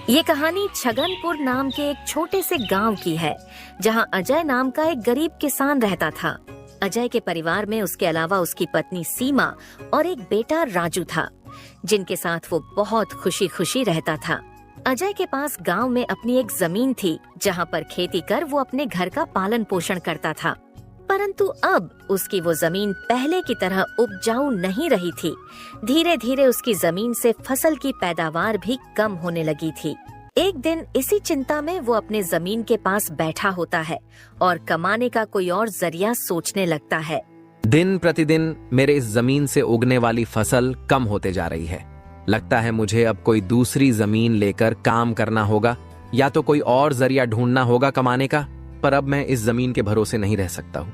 ये कहानी छगनपुर नाम के एक छोटे से गांव की है, जहां अजय नाम का एक गरीब किसान रहता था। अजय के परिवार में उसके अलावा उसकी पत्नी सीमा और एक बेटा राजू था, जिनके साथ वो बहुत खुशी खुशी रहता था। अजय के पास गांव में अपनी एक जमीन थी, जहां पर खेती कर वो अपने घर का पालन पोषण करता था। परंतु अब उसकी वो जमीन पहले की तरह उपजाऊ नहीं रही थी। धीरे धीरे उसकी जमीन से फसल की पैदावार भी कम होने लगी थी। एक दिन इसी चिंता में वो अपने जमीन के पास बैठा होता है और कमाने का कोई और जरिया सोचने लगता है। दिन प्रतिदिन मेरे इस जमीन से उगने वाली फसल कम होते जा रही है। लगता है मुझे अब कोई दूसरी जमीन लेकर काम करना होगा, या तो कोई और जरिया ढूंढना होगा कमाने का। पर अब मैं इस जमीन के भरोसे नहीं रह सकता हूँ।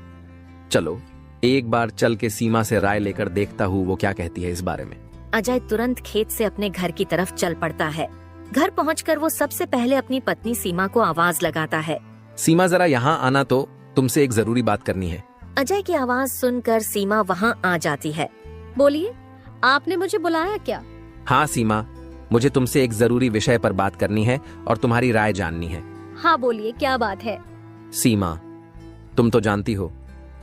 चलो एक बार चल के सीमा से राय लेकर देखता हूँ वो क्या कहती है इस बारे में। अजय तुरंत खेत से अपने घर की तरफ चल पड़ता है। घर पहुंचकर वो सबसे पहले अपनी पत्नी सीमा को आवाज लगाता है। सीमा जरा यहाँ आना, तो तुमसे एक जरूरी बात करनी है। अजय की आवाज सुनकर सीमा वहाँ आ जाती है। बोलिए, आपने मुझे बुलाया क्या? हाँ सीमा, मुझे तुमसे एक जरूरी विषय पर बात करनी है और तुम्हारी राय जाननी है। हाँ बोलिए, क्या बात है? सीमा, तुम तो जानती हो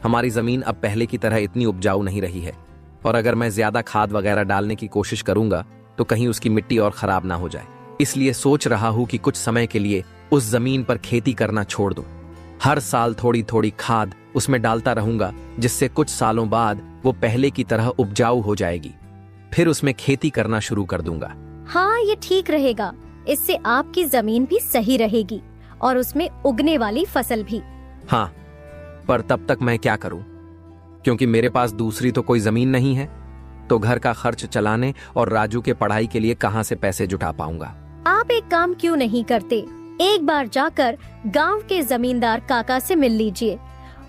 हमारी जमीन अब पहले की तरह इतनी उपजाऊ नहीं रही है, और अगर मैं ज्यादा खाद वगैरह डालने की कोशिश करूंगा तो कहीं उसकी मिट्टी और खराब ना हो जाए। इसलिए सोच रहा हूं कि कुछ समय के लिए उस जमीन पर खेती करना छोड़ दूं। हर साल थोड़ी थोड़ी खाद उसमें डालता रहूंगा, जिससे कुछ सालों बाद वो पहले की तरह उपजाऊ हो जाएगी। फिर उसमें खेती करना शुरू कर दूंगा। हाँ, ये ठीक रहेगा। इससे आपकी जमीन भी सही रहेगी और उसमें उगने वाली फसल भी। हाँ, पर तब तक मैं क्या करूं? क्योंकि मेरे पास दूसरी तो कोई जमीन नहीं है, तो घर का खर्च चलाने और राजू के पढ़ाई के लिए कहां से पैसे जुटा पाऊंगा? आप एक काम क्यों नहीं करते, एक बार जाकर गांव के जमींदार काका से मिल लीजिए।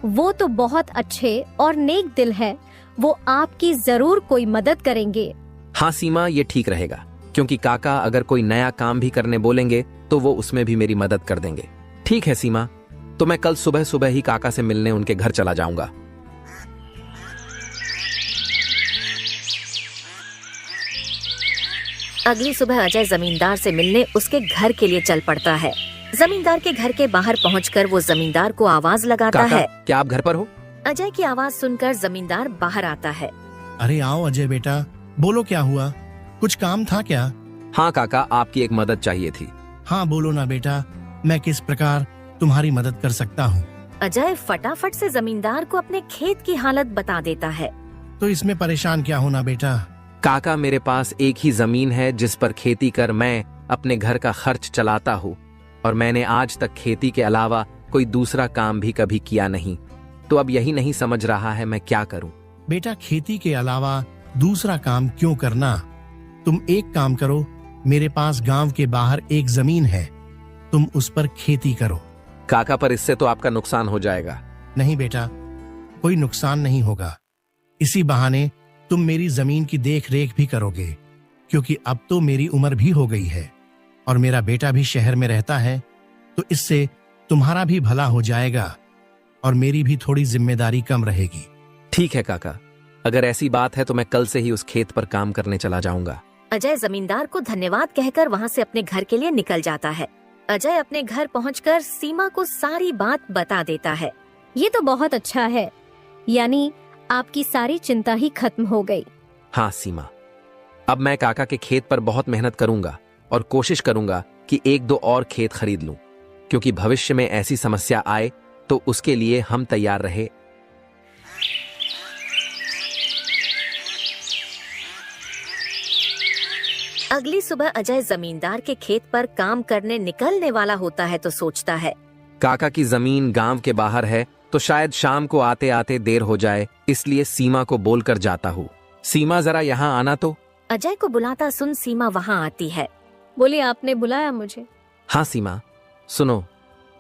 वो तो बहुत अच्छे और नेक दिल है, वो आपकी जरूर कोई मदद करेंगे। हाँ सीमा, ये ठीक रहेगा, क्योंकि काका अगर कोई नया काम भी करने बोलेंगे तो वो उसमें भी मेरी मदद कर देंगे। ठीक है सीमा, तो मैं कल सुबह सुबह ही काका से मिलने उनके घर चला जाऊंगा। अगली सुबह अजय जमींदार से मिलने उसके घर के लिए चल पड़ता है। जमींदार के घर के बाहर पहुंचकर वो जमींदार को आवाज लगाता काका, है। क्या आप घर पर हो? अजय की आवाज सुनकर जमींदार बाहर आता है। अरे आओ अजय बेटा, बोलो क्या हुआ, कुछ काम था क्या? हाँ काका, आपकी एक मदद चाहिए थी। हाँ बोलो ना बेटा, मैं किस प्रकार तुम्हारी मदद कर सकता हूँ? अजय फटाफट से जमींदार को अपने खेत की हालत बता देता है। तो इसमें परेशान क्या होना बेटा। काका, मेरे पास एक ही जमीन है जिस पर खेती कर मैं अपने घर का खर्च चलाता हूँ, और मैंने आज तक खेती के अलावा कोई दूसरा काम भी कभी किया नहीं। तो अब यही नहीं समझ रहा है मैं क्या करूँ। बेटा, खेती के अलावा दूसरा काम क्यों करना? तुम एक काम करो, मेरे पास गांव के बाहर एक जमीन है, तुम उस पर खेती करो। काका, पर इससे तो आपका नुकसान हो जाएगा। नहीं बेटा, कोई नुकसान नहीं होगा। इसी बहाने तुम मेरी जमीन की देख रेख भी करोगे, क्योंकि अब तो मेरी उम्र भी हो गई है और मेरा बेटा भी शहर में रहता है, तो इससे तुम्हारा भी भला हो जाएगा और मेरी भी थोड़ी जिम्मेदारी कम रहेगी। ठीक है काका, अगर ऐसी बात है तो मैं कल से ही उस खेत पर काम करने चला जाऊंगा। अजय जमींदार को धन्यवाद कहकर वहाँ से अपने घर के लिए निकल जाता है। अजय अपने घर पहुंचकर सीमा को सारी बात बता देता है। ये तो बहुत अच्छा है, यानी आपकी सारी चिंता ही खत्म हो गई। हाँ सीमा, अब मैं काका के खेत पर बहुत मेहनत करूंगा और कोशिश करूंगा कि एक दो और खेत खरीद लूं, क्योंकि भविष्य में ऐसी समस्या आए तो उसके लिए हम तैयार रहे। अगली सुबह अजय जमींदार के खेत पर काम करने निकलने वाला होता है तो सोचता है, काका की जमीन गांव के बाहर है, तो शायद शाम को आते आते देर हो जाए, इसलिए सीमा को बोलकर जाता हूँ। सीमा, जरा यहाँ आना तो। अजय को बुलाता सुन सीमा वहाँ आती है। बोलिए, आपने बुलाया मुझे? हाँ सीमा, सुनो,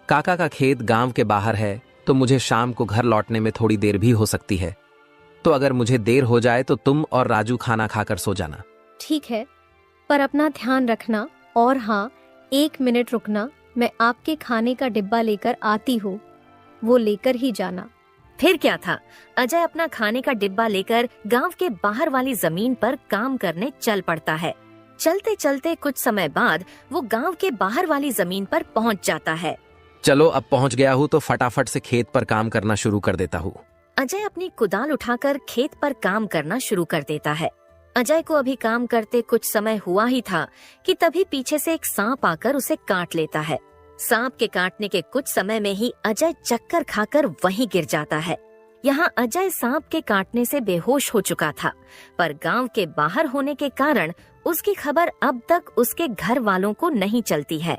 काका का खेत गांव के बाहर है, तो मुझे शाम को घर लौटने में थोड़ी देर भी हो सकती है। तो अगर मुझे देर हो जाए तो तुम और राजू खाना खाकर सो जाना। ठीक है, पर अपना ध्यान रखना। और हाँ, 1 मिनट रुकना, मैं आपके खाने का डिब्बा लेकर आती हूँ, वो लेकर ही जाना। फिर क्या था, अजय अपना खाने का डिब्बा लेकर गांव के बाहर वाली जमीन पर काम करने चल पड़ता है। चलते चलते कुछ समय बाद वो गांव के बाहर वाली जमीन पर पहुंच जाता है। चलो अब पहुंच गया हूँ तो फटाफट से खेत पर काम करना शुरू कर देता हूँ। अजय अपनी कुदाल उठाकर खेत पर काम करना शुरू कर देता है। अजय को अभी काम करते कुछ समय हुआ ही था कि तभी पीछे से एक सांप आकर उसे काट लेता है। सांप के काटने के कुछ समय में ही अजय चक्कर खाकर वहीं गिर जाता है। यहाँ अजय सांप के काटने से बेहोश हो चुका था, पर गांव के बाहर होने के कारण उसकी खबर अब तक उसके घर वालों को नहीं चलती है।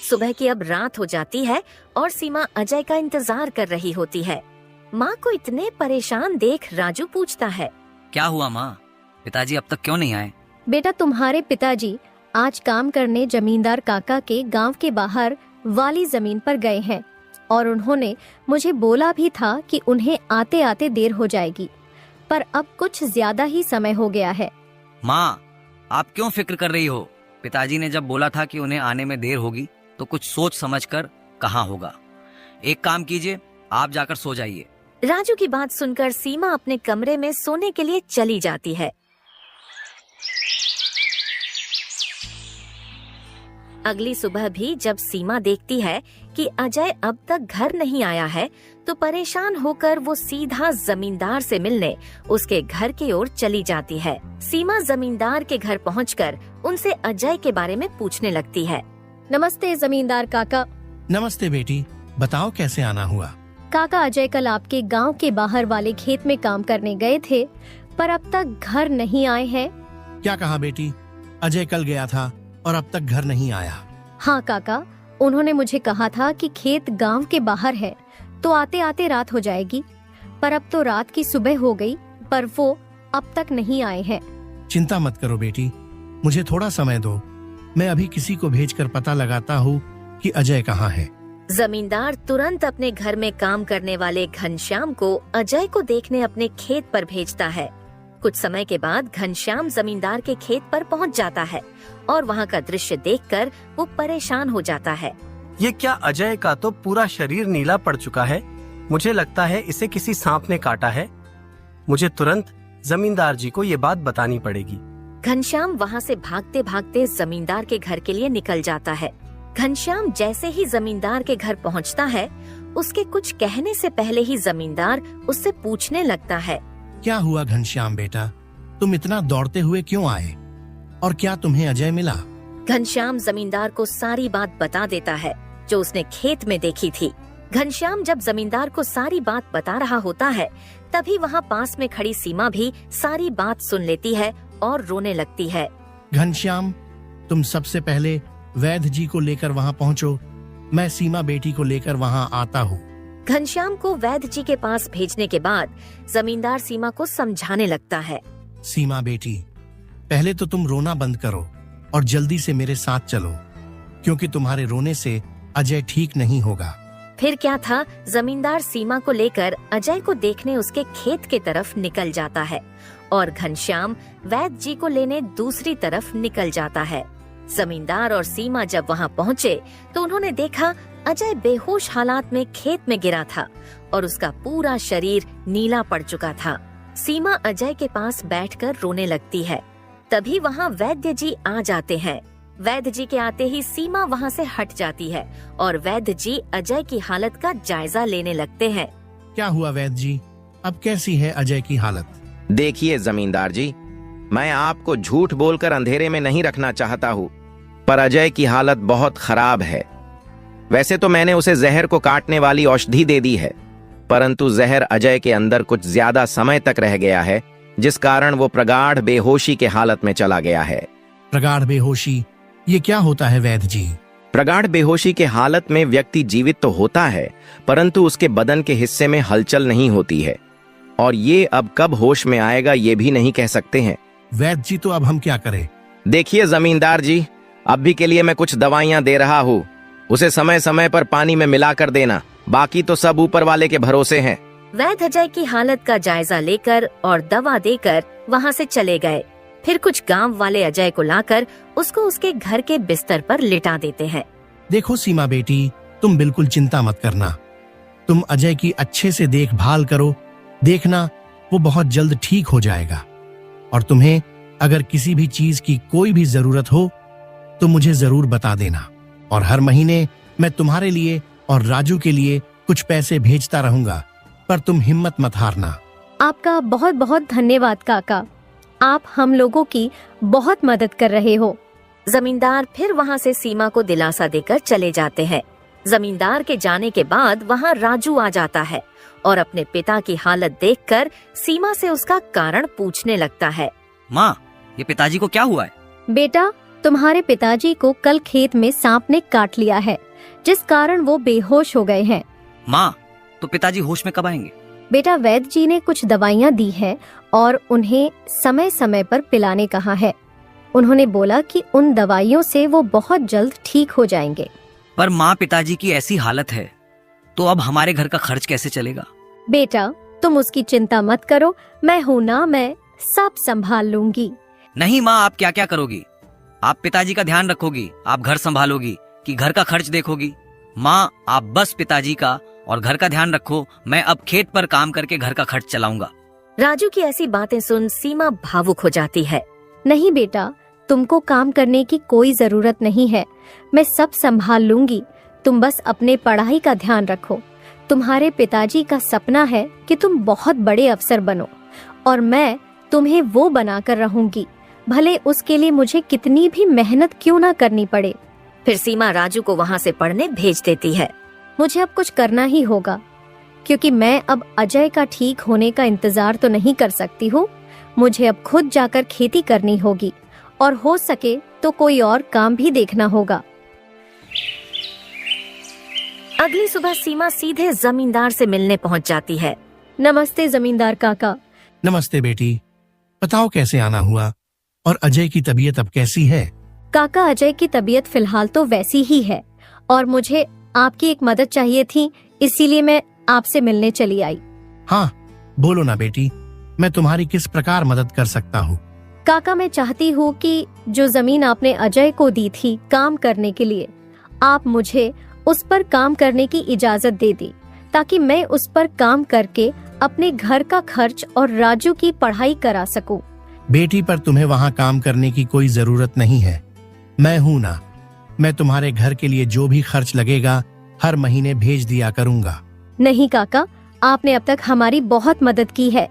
सुबह की अब रात हो जाती है और सीमा अजय का इंतजार कर रही होती है। माँ को इतने परेशान देख राजू पूछता है, क्या हुआ माँ? पिताजी अब तक क्यों नहीं आए? बेटा, तुम्हारे पिताजी आज काम करने जमींदार काका के गांव के बाहर वाली जमीन पर गए हैं और उन्होंने मुझे बोला भी था कि उन्हें आते आते देर हो जाएगी, पर अब कुछ ज्यादा ही समय हो गया है। माँ, आप क्यों फिक्र कर रही हो? पिताजी ने जब बोला था कि उन्हें आने में देर होगी तो कुछ सोच समझकर कहा होगा। एक काम कीजिए, आप जाकर सो जाइए। राजू की बात सुनकर सीमा अपने कमरे में सोने के लिए चली जाती है। अगली सुबह भी जब सीमा देखती है कि अजय अब तक घर नहीं आया है, तो परेशान होकर वो सीधा जमींदार से मिलने उसके घर की ओर चली जाती है। सीमा जमींदार के घर पहुंचकर उनसे अजय के बारे में पूछने लगती है। नमस्ते जमींदार काका। नमस्ते बेटी, बताओ कैसे आना हुआ? काका, अजय कल आपके गांव के बाहर वाले खेत में काम करने गए थे, पर अब तक घर नहीं आए हैं। क्या कहा बेटी? अजय कल गया था और अब तक घर नहीं आया? हाँ काका, उन्होंने मुझे कहा था कि खेत गांव के बाहर है तो आते आते रात हो जाएगी, पर अब तो रात की सुबह हो गई, पर वो अब तक नहीं आए हैं। चिंता मत करो बेटी, मुझे थोड़ा समय दो, मैं अभी किसी को भेजकर पता लगाता हूँ कि अजय कहाँ है। जमींदार तुरंत अपने घर में काम करने वाले घनश्याम को अजय को देखने अपने खेत पर भेजता है। कुछ समय के बाद घनश्याम जमींदार के खेत पर पहुंच जाता है और वहां का दृश्य देखकर वो परेशान हो जाता है। ये क्या, अजय का तो पूरा शरीर नीला पड़ चुका है। मुझे लगता है इसे किसी सांप ने काटा है। मुझे तुरंत जमींदार जी को ये बात बतानी पड़ेगी। घनश्याम वहां से भागते भागते जमींदार के घर के लिए निकल जाता है। घनश्याम जैसे ही जमींदार के घर पहुंचता है, उसके कुछ कहने से पहले ही जमींदार उससे पूछने लगता है। क्या हुआ घनश्याम बेटा, तुम इतना दौड़ते हुए क्यों आए और क्या तुम्हें अजय मिला? घनश्याम जमींदार को सारी बात बता देता है जो उसने खेत में देखी थी। घनश्याम जब जमींदार को सारी बात बता रहा होता है, तभी वहाँ पास में खड़ी सीमा भी सारी बात सुन लेती है और रोने लगती है। घनश्याम, तुम सबसे पहले वैद्य जी को लेकर वहाँ पहुँचो, मैं सीमा बेटी को लेकर वहाँ आता हूँ। घनश्याम को वैद्य जी के पास भेजने के बाद जमींदार सीमा को समझाने लगता है। सीमा बेटी, पहले तो तुम रोना बंद करो और जल्दी से मेरे साथ चलो, क्योंकि तुम्हारे रोने से अजय ठीक नहीं होगा। फिर क्या था, जमींदार सीमा को लेकर अजय को देखने उसके खेत के तरफ निकल जाता है और घनश्याम वैद्य जी को लेने दूसरी तरफ निकल जाता है। जमींदार और सीमा जब वहाँ पहुँचे तो उन्होंने देखा अजय बेहोश हालात में खेत में गिरा था और उसका पूरा शरीर नीला पड़ चुका था। सीमा अजय के पास बैठकर रोने लगती है। तभी वहाँ वैद्य जी आ जाते हैं। वैद्य जी के आते ही सीमा वहाँ से हट जाती है और वैद्य जी अजय की हालत का जायजा लेने लगते हैं। क्या हुआ वैद्य जी, अब कैसी है अजय की हालत? देखिए जमींदार जी, मैं आपको झूठ बोलकर अंधेरे में नहीं रखना चाहता हूँ, पर अजय की हालत बहुत खराब है। वैसे तो मैंने उसे जहर को काटने वाली औषधि दे दी है, परंतु जहर अजय के अंदर कुछ ज्यादा समय तक रह गया है, जिस कारण वो प्रगाढ़ बेहोशी के हालत में चला गया है। प्रगाढ़ बेहोशी, ये क्या होता है वैद्य जी? प्रगाढ़ बेहोशी के हालत में व्यक्ति जीवित तो होता है, परंतु उसके बदन के हिस्से में हलचल नहीं होती है, और ये अब कब होश में आएगा ये भी नहीं कह सकते हैं। वैद्य जी, तो अब हम क्या करें? देखिए जमींदार जी, अभी के लिए मैं कुछ दवाइयां दे रहा हूँ, उसे समय समय पर पानी में मिलाकर देना, बाकी तो सब ऊपर वाले के भरोसे हैं। वैद्य अजय की हालत का जायजा लेकर और दवा देकर वहाँ से चले गए। फिर कुछ गांव वाले अजय को लाकर उसको उसके घर के बिस्तर पर लिटा देते हैं। देखो सीमा बेटी, तुम बिल्कुल चिंता मत करना, तुम अजय की अच्छे से देखभाल करो, देखना वो बहुत जल्द ठीक हो जाएगा और तुम्हें अगर किसी भी चीज की कोई भी जरूरत हो तो मुझे जरूर बता देना, और हर महीने मैं तुम्हारे लिए और राजू के लिए कुछ पैसे भेजता रहूंगा, पर तुम हिम्मत मत हारना। आपका बहुत बहुत धन्यवाद काका, आप हम लोगों की बहुत मदद कर रहे हो। जमींदार फिर वहाँ से सीमा को दिलासा देकर चले जाते हैं। जमींदार के जाने के बाद वहाँ राजू आ जाता है और अपने पिता की हालत देखकर सीमा से उसका कारण पूछने लगता है। माँ, ये पिताजी को क्या हुआ है? बेटा, तुम्हारे पिताजी को कल खेत में सांप ने काट लिया है, जिस कारण वो बेहोश हो गए हैं। माँ, तो पिताजी होश में कब आएंगे? बेटा, वैद्य जी ने कुछ दवाइयाँ दी हैं और उन्हें समय समय पर पिलाने कहा है। उन्होंने बोला कि उन दवाइयों से वो बहुत जल्द ठीक हो जाएंगे। पर माँ, पिताजी की ऐसी हालत है तो अब हमारे घर का खर्च कैसे चलेगा? बेटा, तुम उसकी चिंता मत करो, मैं हूँ ना, मैं सब संभाल लूंगी। नहीं माँ, आप क्या क्या करोगी? आप पिताजी का ध्यान रखोगी, आप घर संभालोगी कि घर का खर्च देखोगी? माँ, आप बस पिताजी का और घर का ध्यान रखो, मैं अब खेत पर काम करके घर का खर्च चलाऊंगा। राजू की ऐसी बातें सुन सीमा भावुक हो जाती है। नहीं बेटा, तुमको काम करने की कोई जरूरत नहीं है, मैं सब संभाल लूंगी। तुम बस अपने पढ़ाई का ध्यान रखो। तुम्हारे पिताजी का सपना है कि तुम बहुत बड़े अफसर बनो, और मैं तुम्हें वो बनाकर रहूंगी, भले उसके लिए मुझे कितनी भी मेहनत क्यों ना करनी पड़े। फिर सीमा राजू को वहाँ से पढ़ने भेज देती है। मुझे अब कुछ करना ही होगा, क्योंकि मैं अब अजय का ठीक होने का इंतजार तो नहीं कर सकती हूँ। मुझे अब खुद जाकर खेती करनी होगी, और हो सके तो कोई और काम भी देखना होगा। अगली सुबह सीमा सीधे जमींदार से मिलने पहुँच जाती है। नमस्ते जमींदार काका। नमस्ते बेटी, बताओ कैसे आना हुआ, और अजय की तबीयत अब कैसी है? काका, अजय की तबीयत फिलहाल तो वैसी ही है, और मुझे आपकी एक मदद चाहिए थी, इसीलिए मैं आपसे मिलने चली आई। हाँ, बोलो ना बेटी, मैं तुम्हारी किस प्रकार मदद कर सकता हूँ? काका, मैं चाहती हूँ कि जो जमीन आपने अजय को दी थी काम करने के लिए, आप मुझे उस पर काम करने की इजाजत दे दी, ताकि मैं उस पर काम करके अपने घर का खर्च और राजू की पढ़ाई करा सकूं। बेटी, पर तुम्हें वहाँ काम करने की कोई जरूरत नहीं है, मैं हूँ ना। मैं तुम्हारे घर के लिए जो भी खर्च लगेगा हर महीने भेज दिया करूँगा। नहीं काका, आपने अब तक हमारी बहुत मदद की है।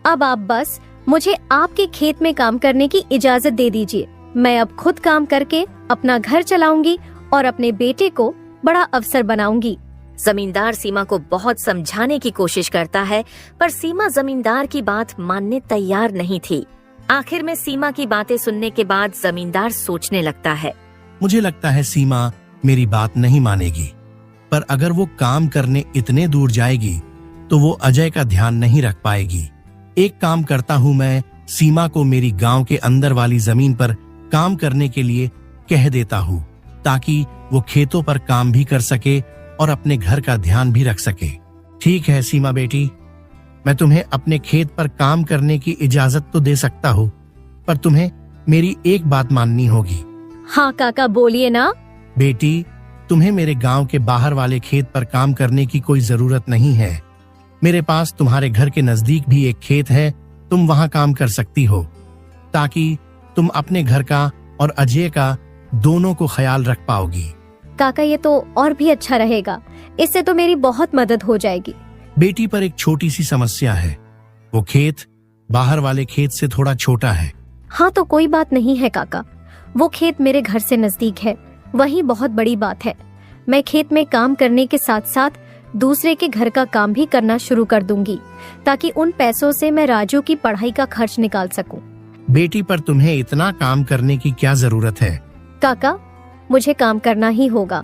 अब आप बस मुझे आपके खेत में काम करने की इजाजत दे दीजिए। मैं अब खुद काम करके अपना घर चलाऊंगी और अपने बेटे को बड़ा अफसर बनाऊंगी। जमींदार सीमा को बहुत समझाने की कोशिश करता है, पर सीमा जमींदार की बात मानने तैयार नहीं थी। आखिर में सीमा की बातें सुनने के बाद जमींदार सोचने लगता है। मुझे लगता है सीमा मेरी बात नहीं मानेगी, पर अगर वो काम करने इतने दूर जाएगी तो वो अजय का ध्यान नहीं रख पाएगी। एक काम करता हूँ, मैं सीमा को मेरी गांव के अंदर वाली जमीन पर काम करने के लिए कह देता हूँ, ताकि वो खेतों पर काम भी कर सके और अपने घर का ध्यान भी रख सके। ठीक है सीमा बेटी, मैं तुम्हें अपने खेत पर काम करने की इजाजत तो दे सकता हूँ, पर तुम्हें मेरी एक बात माननी होगी। हाँ काका, बोलिए ना। बेटी, तुम्हें मेरे गांव के बाहर वाले खेत पर काम करने की कोई जरूरत नहीं है। मेरे पास तुम्हारे घर के नजदीक भी एक खेत है, तुम वहां काम कर सकती हो, ताकि तुम अपने घर का और अजय का दोनों को ख्याल रख पाओगी। काका, ये तो और भी अच्छा रहेगा, इससे तो मेरी बहुत मदद हो जाएगी। बेटी, पर एक छोटी सी समस्या है, वो खेत बाहर वाले खेत से थोड़ा छोटा है। हाँ तो कोई बात नहीं है काका, वो खेत मेरे घर से नजदीक है, वही बहुत बड़ी बात है। मैं खेत में काम करने के साथ साथ दूसरे के घर का काम भी करना शुरू कर दूंगी, ताकि उन पैसों से मैं राजू की पढ़ाई का खर्च निकाल सकूं। बेटी, पर तुम्हें इतना काम करने की क्या जरूरत है? काका, मुझे काम करना ही होगा।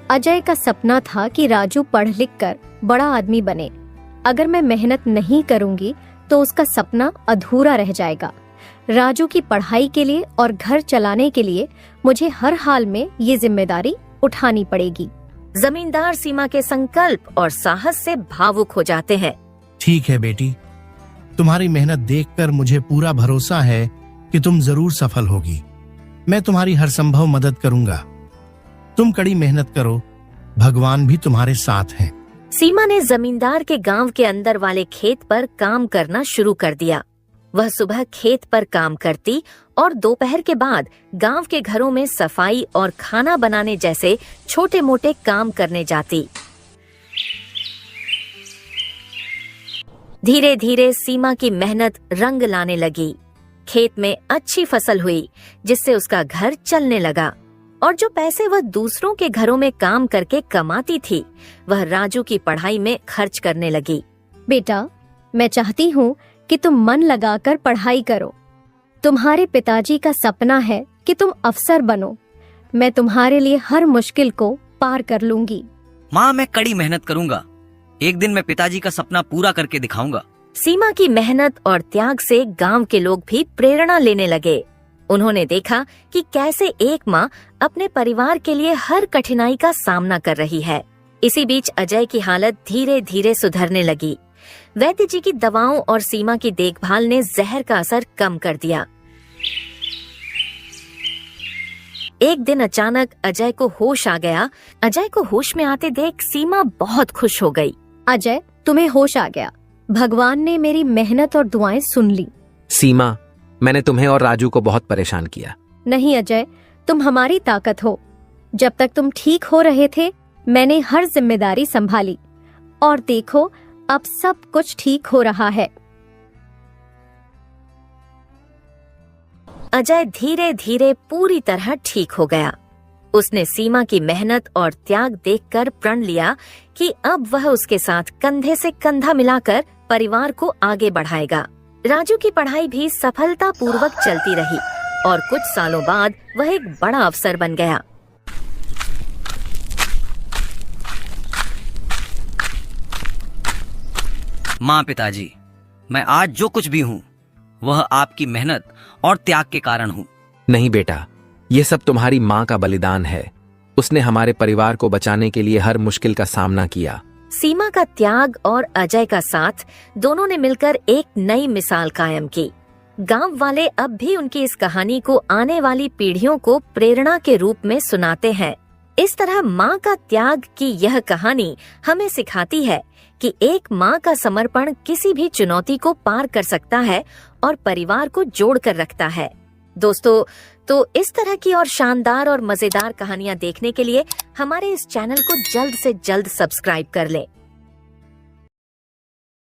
अजय का सपना था कि राजू पढ़ लिख कर बड़ा आदमी बने। अगर मैं मेहनत नहीं करूंगी तो उसका सपना अधूरा रह जाएगा। राजू की पढ़ाई के लिए और घर चलाने के लिए मुझे हर हाल में ये जिम्मेदारी उठानी पड़ेगी। जमींदार सीमा के संकल्प और साहस से भावुक हो जाते हैं। ठीक है बेटी, तुम्हारी मेहनत देखकर मुझे पूरा भरोसा है कि तुम जरूर सफल होगी। मैं तुम्हारी हर संभव मदद करूंगा। तुम कड़ी मेहनत करो, भगवान भी तुम्हारे साथ हैं। सीमा ने जमींदार के गांव के अंदर वाले खेत पर काम करना शुरू कर दिया। वह सुबह खेत पर काम करती और दोपहर के बाद गांव के घरों में सफाई और खाना बनाने जैसे छोटे मोटे काम करने जाती। धीरे धीरे सीमा की मेहनत रंग लाने लगी। खेत में अच्छी फसल हुई, जिससे उसका घर चलने लगा और जो पैसे वह दूसरों के घरों में काम करके कमाती थी, वह राजू की पढ़ाई में खर्च करने लगी। बेटा, मैं चाहती हूँ कि तुम मन लगाकर पढ़ाई करो। तुम्हारे पिताजी का सपना है कि तुम अफसर बनो। मैं तुम्हारे लिए हर मुश्किल को पार कर लूंगी। माँ, मैं कड़ी मेहनत करूंगा। एक दिन मैं पिताजी का सपना पूरा करके दिखाऊंगा। सीमा की मेहनत और त्याग से गांव के लोग भी प्रेरणा लेने लगे। उन्होंने देखा कि कैसे एक माँ अपने परिवार के लिए हर कठिनाई का सामना कर रही है। इसी बीच अजय की हालत धीरे धीरे सुधरने लगी। वैद्य जी की दवाओं और सीमा की देखभाल ने जहर का असर कम कर दिया। एक दिन अचानक अजय को होश आ गया। अजय को होश में आते देख सीमा बहुत खुश हो गई। अजय, तुम्हें होश आ गया। भगवान ने मेरी मेहनत और दुआएं सुन ली। सीमा, मैंने तुम्हें और राजू को बहुत परेशान किया। नहीं अजय, तुम हमारी ताकत हो। जब तक तुम ठीक हो रहे थे, मैंने हर जिम्मेदारी संभाली और देखो, अब सब कुछ ठीक हो रहा है। अजय धीरे धीरे पूरी तरह ठीक हो गया। उसने सीमा की मेहनत और त्याग देखकर प्रण लिया कि अब वह उसके साथ कंधे से कंधा मिलाकर परिवार को आगे बढ़ाएगा। राजू की पढ़ाई भी सफलतापूर्वक चलती रही और कुछ सालों बाद वह एक बड़ा अफसर बन गया। माँ, पिताजी, मैं आज जो कुछ भी हूँ वह आपकी मेहनत और त्याग के कारण हूँ। नहीं बेटा, ये सब तुम्हारी माँ का बलिदान है। उसने हमारे परिवार को बचाने के लिए हर मुश्किल का सामना किया। सीमा का त्याग और अजय का साथ, दोनों ने मिलकर एक नई मिसाल कायम की। गांव वाले अब भी उनकी इस कहानी को आने वाली पीढ़ियों को प्रेरणा के रूप में सुनाते हैं। इस तरह माँ का त्याग की यह कहानी हमें सिखाती है कि एक माँ का समर्पण किसी भी चुनौती को पार कर सकता है और परिवार को जोड़ कर रखता है। दोस्तों, तो इस तरह की और शानदार और मजेदार कहानियाँ देखने के लिए हमारे इस चैनल को जल्द से जल्द सब्सक्राइब कर लें।